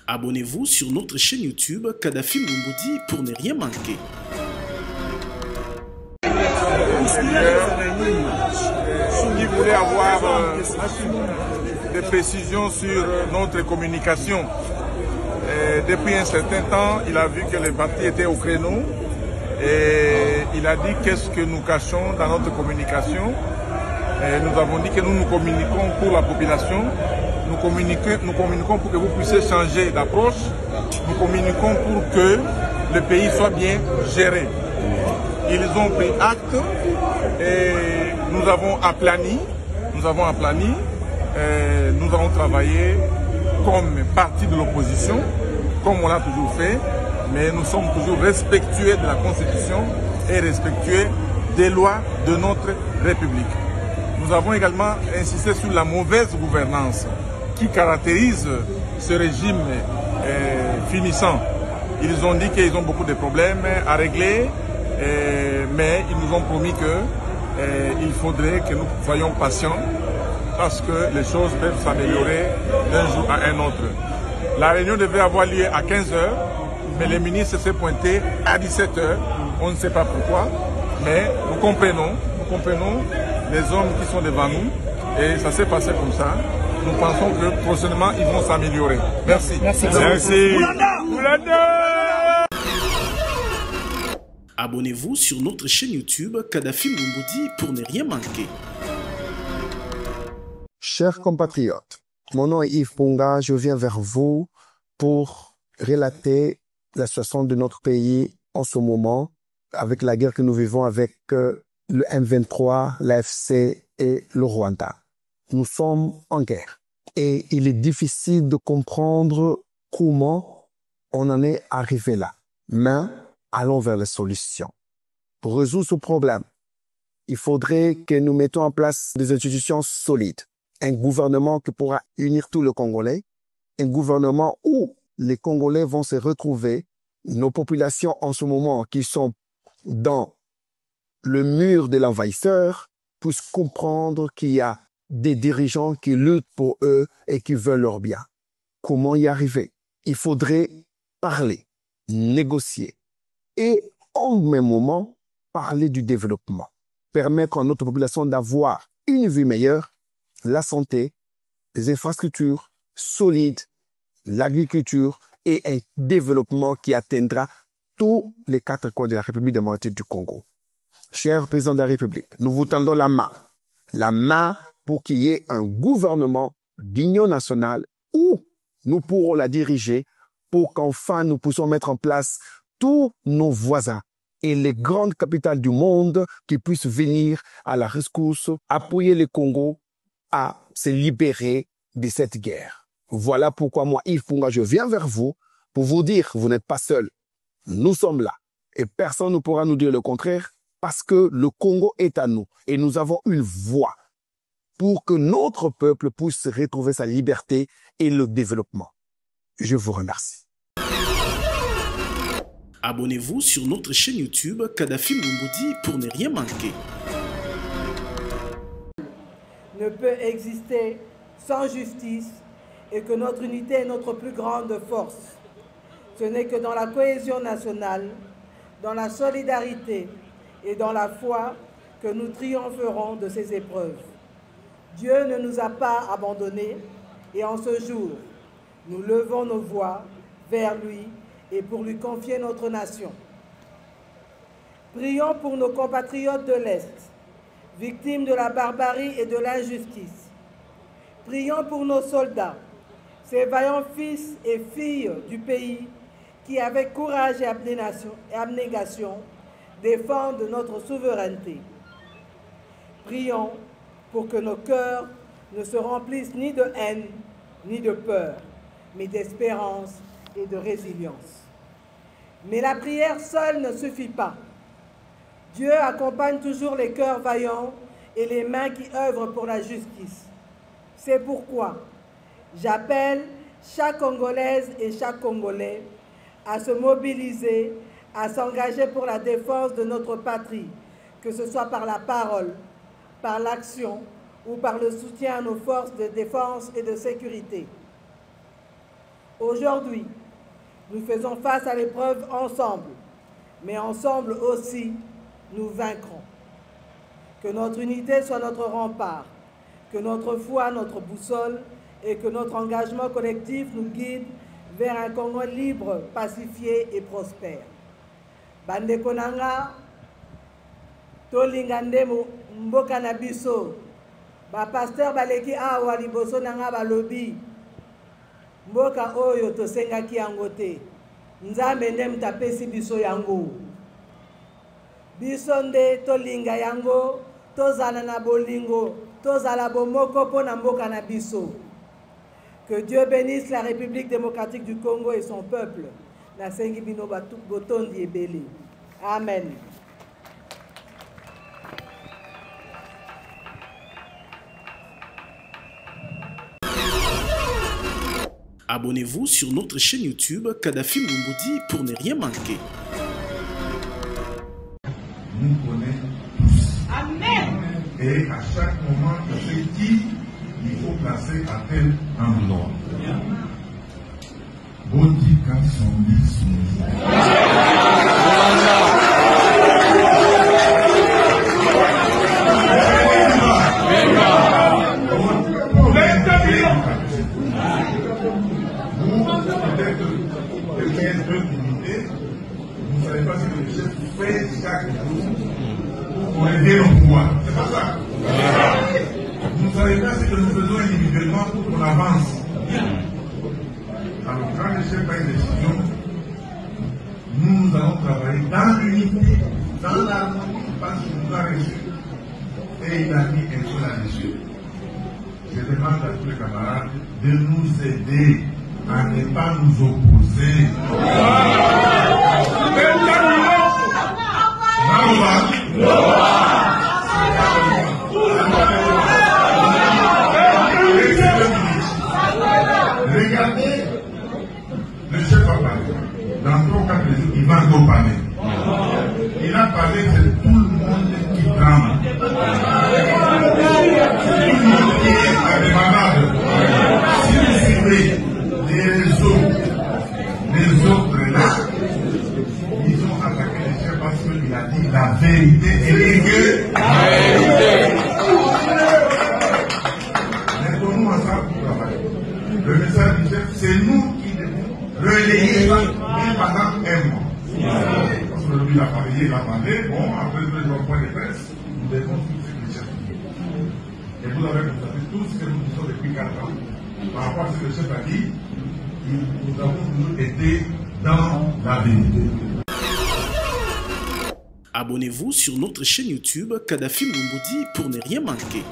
Abonnez-vous sur notre chaîne YouTube Kadhafi Moumoudi pour ne rien manquer. Qui voulait avoir des précisions sur notre communication. Depuis un certain temps, il a vu que les partis étaient au créneau et il a dit qu'est-ce que nous cachons dans notre communication. Nous avons dit que nous communiquons pour la population, nous communiquons pour que vous puissiez changer d'approche, nous communiquons pour que le pays soit bien géré. Ils ont pris acte et nous avons aplani, nous allons travailler comme parti de l'opposition, comme on l'a toujours fait, mais nous sommes toujours respectueux de la Constitution et respectueux des lois de notre République. Nous avons également insisté sur la mauvaise gouvernance qui caractérise ce régime finissant. Ils ont dit qu'ils ont beaucoup de problèmes à régler, mais ils nous ont promis qu'il faudrait que nous soyons patients parce que les choses peuvent s'améliorer d'un jour à un autre. La réunion devait avoir lieu à 15 h, mais le ministre s'est pointé à 17 h. On ne sait pas pourquoi, mais nous comprenons les hommes qui sont devant nous et ça s'est passé comme ça. Nous pensons que prochainement ils vont s'améliorer. Merci. Merci. Abonnez-vous sur notre chaîne YouTube Kadhafi Moumoudi pour ne rien manquer. Chers compatriotes, mon nom est Yves Ponga, je viens vers vous pour relater la situation de notre pays en ce moment avec la guerre que nous vivons avec le M23, l'AFC et le Rwanda. Nous sommes en guerre et il est difficile de comprendre comment on en est arrivé là. Mais allons vers les solutions. Pour résoudre ce problème, il faudrait que nous mettons en place des institutions solides. Un gouvernement qui pourra unir tout le Congolais, un gouvernement où les Congolais vont se retrouver, nos populations en ce moment qui sont dans le mur de l'envahisseur, puissent comprendre qu'il y a des dirigeants qui luttent pour eux et qui veulent leur bien. Comment y arriver? Il faudrait parler, négocier et en même moment parler du développement, permettre à notre population d'avoir une vie meilleure, la santé, les infrastructures solides, l'agriculture et un développement qui atteindra tous les 4 coins de la République démocratique du Congo. Cher président de la République, nous vous tendons la main pour qu'il y ait un gouvernement d'union nationale où nous pourrons la diriger pour qu'enfin nous puissions mettre en place tous nos voisins et les grandes capitales du monde qui puissent venir à la rescousse, appuyer le Congo à se libérer de cette guerre. Voilà pourquoi moi, Yves Ponga, je viens vers vous pour vous dire, vous n'êtes pas seul. Nous sommes là et personne ne pourra nous dire le contraire parce que le Congo est à nous et nous avons une voix pour que notre peuple puisse retrouver sa liberté et le développement. Je vous remercie. Abonnez-vous sur notre chaîne YouTube Kadhafi Moumoudi pour ne rien manquer. Ne peut exister sans justice et que notre unité est notre plus grande force. Ce n'est que dans la cohésion nationale, dans la solidarité et dans la foi que nous triompherons de ces épreuves. Dieu ne nous a pas abandonnés et en ce jour, nous levons nos voix vers lui et pour lui confier notre nation. Prions pour nos compatriotes de l'Est, victimes de la barbarie et de l'injustice. Prions pour nos soldats, ces vaillants fils et filles du pays qui, avec courage et abnégation, défendent notre souveraineté. Prions pour que nos cœurs ne se remplissent ni de haine, ni de peur, mais d'espérance et de résilience. Mais la prière seule ne suffit pas. Dieu accompagne toujours les cœurs vaillants et les mains qui œuvrent pour la justice. C'est pourquoi j'appelle chaque Congolaise et chaque Congolais à se mobiliser, à s'engager pour la défense de notre patrie, que ce soit par la parole, par l'action ou par le soutien à nos forces de défense et de sécurité. Aujourd'hui, nous faisons face à l'épreuve ensemble, mais ensemble aussi, nous vaincrons. Que notre unité soit notre rempart, que notre foi, notre boussole, et que notre engagement collectif nous guide vers un Congo libre, pacifié et prospère. Bande Konanga, Tolingande Mboka na biso, pasteur baleki awa liboso nanga balobi, mboka oyo tosengaki yango te, nzambe nde mutapesi biso yango. Biso nde tolinga yango, tozala na bolingo, tozala bomoko po na mboka na biso. Que Dieu bénisse la République démocratique du Congo et son peuple. Nasengi bino botondi ebele. Amen. Abonnez-vous sur notre chaîne YouTube Kadhafi Moumoudi pour ne rien manquer. Nous connaissons tous. Amen. Et à chaque moment, je sais qui il faut placer à tel endroit. Bodi quand son lit sont vous ne savez pas ce que le chef fait chaque jour pour aider le pouvoir. C'est pas ça. Vous ne savez pas ce que nous faisons individuellement pour qu'on avance. Alors, quand le chef prend une décision, nous allons travailler dans l'unité, dans l'harmonie, parce qu'il nous a reçus. Et il a mis un seul là-dessus. Je demande à tous les camarades de nous aider à ne pas nous opposer. Regardez, le chef a parlé. Dans 3 ou 4 jours, il va encore parler. Il a parlé de tout le monde qui tremble. Tout le monde qui est indépendable. Si vous suivez les réseaux, les autres là, ils ont attaqué le chef parce qu'il a dit la vérité et que la vérité. Mettons-nous ensemble pour travailler. Le message du chef, c'est nous qui devons relayer ça même pendant un mois. Parce que lui, il a parlé, il a parlé, bon, après le point de presse, nous devons tout ce que le chef dit. Et vous avez constaté tout ce que nous disons depuis 4 ans. Par rapport à ce que le chef a dit, nous avons toujours été dans la vérité. Abonnez-vous sur notre chaîne YouTube Kadhafi Moumoudi pour ne rien manquer.